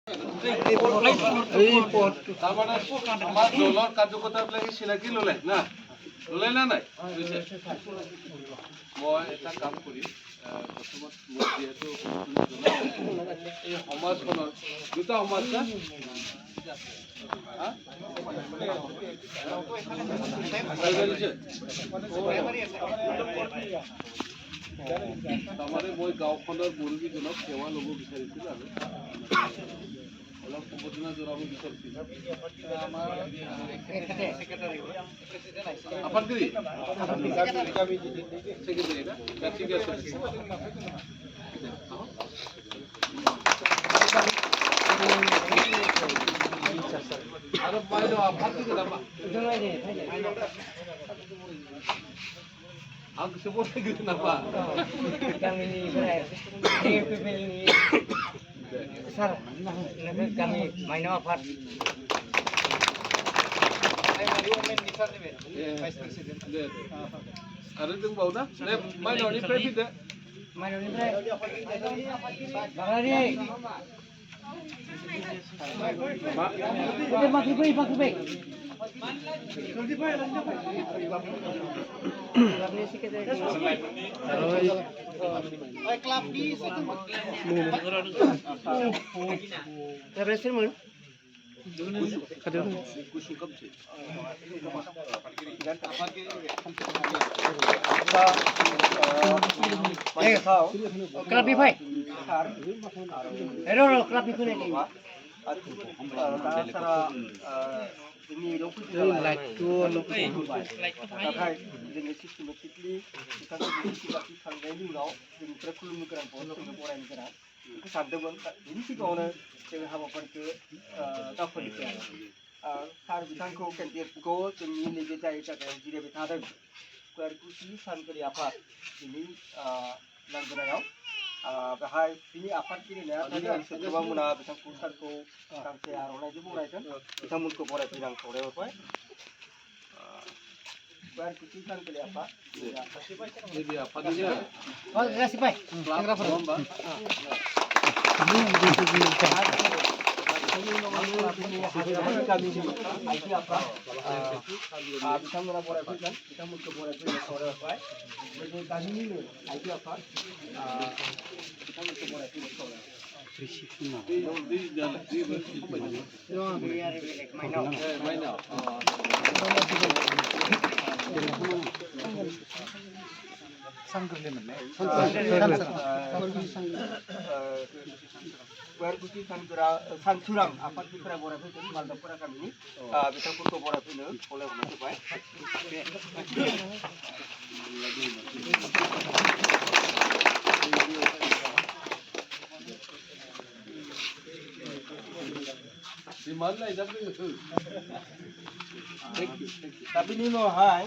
আমাৰ দলৰ কাৰ্যকৰ্তাবিলাকে চিনাকি ল'লে না ল'লে না নাই মই এটা কাম কৰিম প্ৰথমত মই যিহেতু এই সমাজখনৰ দুটা সমাজ না তাৰমানে মই গাঁওখনৰ মুৰব্বীজনক সেৱা ল'ব বিচাৰিছিলোঁ আৰু অলপ সম্বোধনা জনাব বিচাৰিছিলোঁ আপাতগিৰি ছেক্ৰেটাৰী না ঠিক আছে আৰু বাইদেউ আপাতগিৰি নামা ang sebut lagi kenapa? Kami ini ini besar, kami main apa? Vice President. Ada yang bau dah? Main orang ini presiden. Main orang ini. Bangladesh. Pak. Ini like to naथाय जोङो सिस्टेमेटिकलि सिगांनि थांनायनि उनाव जोंनिफ्राय खुलुमनो गोनां जोङो बरायनो गोनां बेखौ सानदोंमोन बेनि सिगाङावनो जोङो हाबाफारिखौ दावखोनोसै सार बिथांखौ केन्डिडेटखौ जोंनि नैबे जाय जायगायाव जिरायबाय थादों कुवारकुसि सानगोरि आफाद बिनि लांगोनायाव बेहाय बिनि आफादगिरिना सोद्रोमामोना बिथांखौ सारखौ गांसे आर'नाइजों बरायगोन बिथांमोनखौ बरायफैनो आं खावलायहरबाय कुवारकुसि सानगोरि आफाद Jadi apa dia? Kasih Pak. बिथांमोना बरायफैगोन बिथांमोनखौ बरायफैनो खावलायहरबाय गामिनिनो आइजो आफाद बिथांमोनखौ बरायफैनो कुवारकुसि सानसुरां आफादगिरिफोरा बरायफैगोन मालदापुरा गामिनि बिथांमोनखौ बरायफैनो खावलायहरनाय जाबाय Di mana itu? tapi ini loh hai